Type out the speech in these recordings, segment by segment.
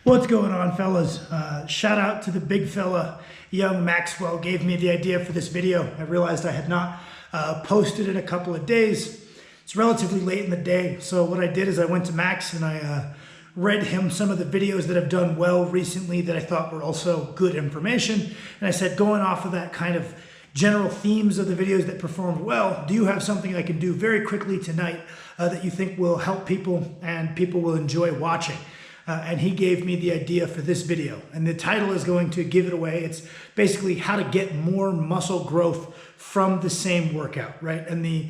What's going on, fellas? Shout out to the big fella, young Maxwell, gave me the idea for this video. I realized I had not posted in a couple of days. It's relatively late in the day, so what I did is I went to Max and I read him some of the videos that have done well recently that I thought were also good information. And I said, going off of that kind of general themes of the videos that performed well, do you have something I can do very quickly tonight that you think will help people and people will enjoy watching? And he gave me the idea for this video, and the title is going to give it away. It's basically how to get more muscle growth from the same workout, right? And the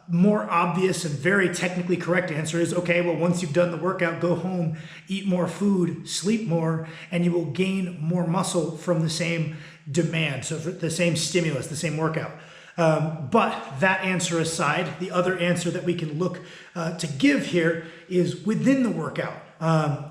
more obvious and very technically correct answer is, okay, well, once you've done the workout, go home, eat more food, sleep more, and you will gain more muscle from the same demand, so the same stimulus, the same workout. But that answer aside, the other answer that we can look to give here is within the workout.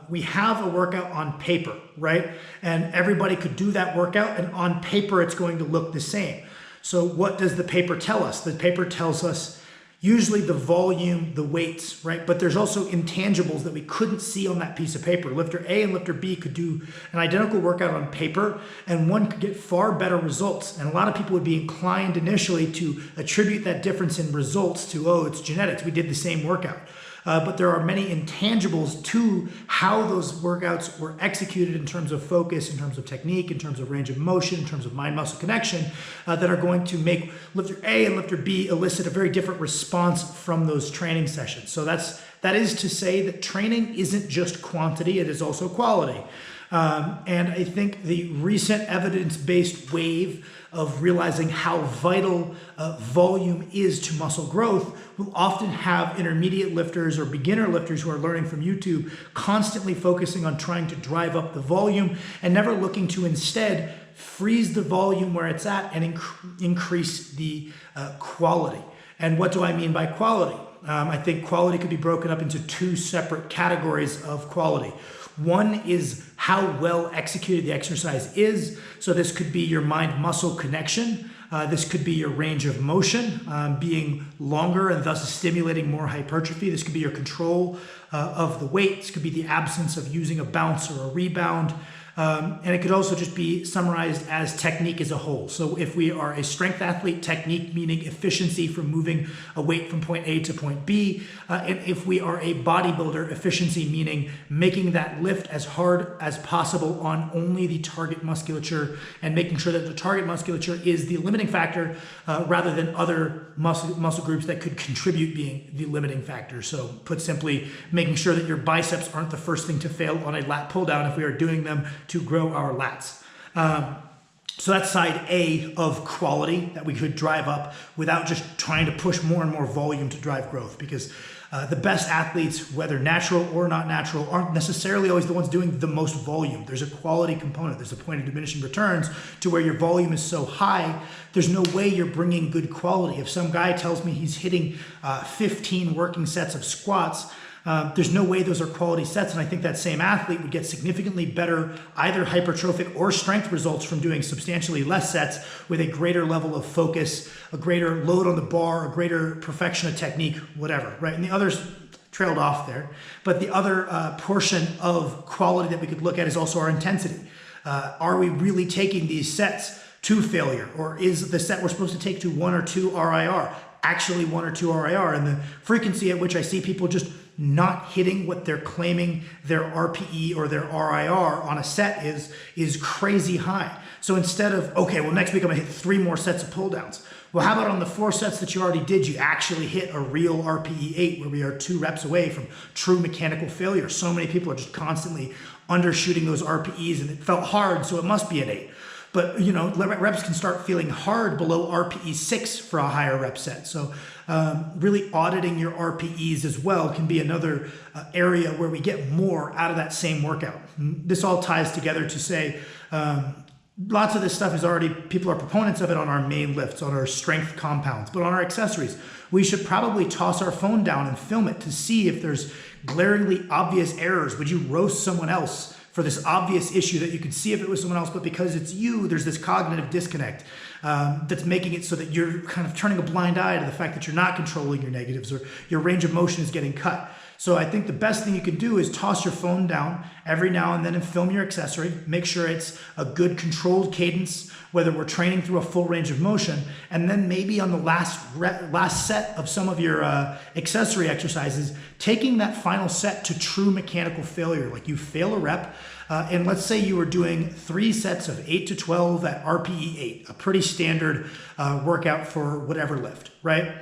We have a workout on paper, right? And everybody could do that workout, and on paper it's going to look the same. So what does the paper tell us? The paper tells us usually the volume, the weights, right? But there's also intangibles that we couldn't see on that piece of paper. Lifter A and lifter B could do an identical workout on paper, and one could get far better results. And a lot of people would be inclined initially to attribute that difference in results to, oh, it's genetics, we did the same workout. But there are many intangibles to how those workouts were executed in terms of focus, in terms of technique, in terms of range of motion, in terms of mind-muscle connection, that are going to make lifter A and lifter B elicit a very different response from those training sessions. So that is to say that training isn't just quantity, it is also quality. And I think the recent evidence-based wave of realizing how vital volume is to muscle growth will often have intermediate lifters or beginner lifters who are learning from YouTube constantly focusing on trying to drive up the volume and never looking to instead freeze the volume where it's at and increase the quality. And what do I mean by quality? I think quality could be broken up into two separate categories of quality. One is how well executed the exercise is. So this could be your mind-muscle connection. This could be your range of motion being longer and thus stimulating more hypertrophy. This could be your control of the weight. This could be the absence of using a bounce or a rebound. And it could also just be summarized as technique as a whole. So if we are a strength athlete, technique meaning efficiency from moving a weight from point A to point B. And if we are a bodybuilder, efficiency meaning making that lift as hard as possible on only the target musculature and making sure that the target musculature is the limiting factor rather than other muscle groups that could contribute being the limiting factor. So put simply, making sure that your biceps aren't the first thing to fail on a lat pull down if we are doing them to grow our lats. So that's side A of quality that we could drive up without just trying to push more and more volume to drive growth, because the best athletes, whether natural or not natural, aren't necessarily always the ones doing the most volume. There's a quality component. There's a point of diminishing returns to where your volume is so high, there's no way you're bringing good quality. If some guy tells me he's hitting 15 working sets of squats, there's no way those are quality sets, and I think that same athlete would get significantly better either hypertrophic or strength results from doing substantially less sets with a greater level of focus, a greater load on the bar, a greater perfection of technique, whatever, right? And the others trailed off there. But the other portion of quality that we could look at is also our intensity. Are we really taking these sets to failure, or is the set we're supposed to take to 1 or 2 RIR actually 1 or 2 RIR? And the frequency at which I see people just not hitting what they're claiming their RPE or their RIR on a set is crazy high. So instead of, okay, well, next week I'm gonna hit 3 more sets of pull downs. Well, how about on the 4 sets that you already did, you actually hit a real RPE 8 where we are 2 reps away from true mechanical failure. So many people are just constantly undershooting those RPEs, and it felt hard, so it must be an 8. But you know, reps can start feeling hard below RPE 6 for a higher rep set. So really auditing your RPEs as well can be another area where we get more out of that same workout. This all ties together to say, lots of this stuff is already, people are proponents of it on our main lifts, on our strength compounds, but on our accessories, we should probably toss our phone down and film it to see if there's glaringly obvious errors. Would you roast someone else for this obvious issue that you could see if it was someone else, but because it's you, there's this cognitive disconnect that's making it so that you're kind of turning a blind eye to the fact that you're not controlling your negatives or your range of motion is getting cut. So I think the best thing you can do is toss your phone down every now and then and film your accessory. Make sure it's a good controlled cadence, whether we're training through a full range of motion. And then maybe on the last set of some of your accessory exercises, taking that final set to true mechanical failure. Like you fail a rep, and let's say you were doing 3 sets of 8 to 12 at RPE 8, a pretty standard workout for whatever lift, right?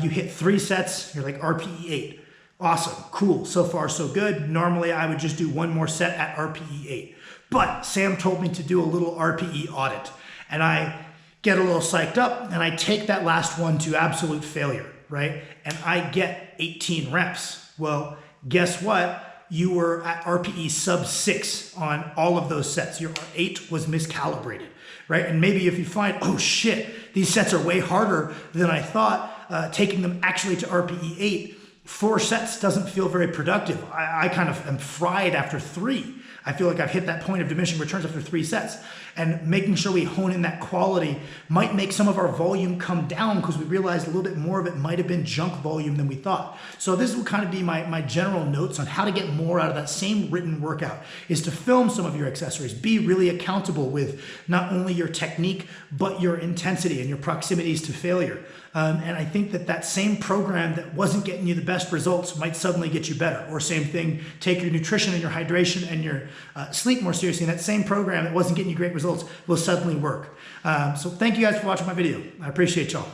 You hit 3 sets, you're like RPE 8. Awesome, cool, so far so good. Normally I would just do 1 more set at RPE 8. But Sam told me to do a little RPE audit, and I get a little psyched up and I take that last one to absolute failure, right? And I get 18 reps. Well, guess what? You were at RPE sub 6 on all of those sets. Your 8 was miscalibrated, right? And maybe if you find, oh shit, these sets are way harder than I thought, taking them actually to RPE 8, 4 sets doesn't feel very productive. I kind of am fried after 3. I feel like I've hit that point of diminishing returns after 3 sets. And making sure we hone in that quality might make some of our volume come down because we realized a little bit more of it might have been junk volume than we thought. So this will kind of be my general notes on how to get more out of that same written workout, is to film some of your accessories. Be really accountable with not only your technique, but your intensity and your proximities to failure. And I think that same program that wasn't getting you the best results might suddenly get you better. Or same thing, take your nutrition and your hydration and your sleep more seriously, and that same program that wasn't getting you great results will suddenly work. So thank you guys for watching my video. I appreciate y'all.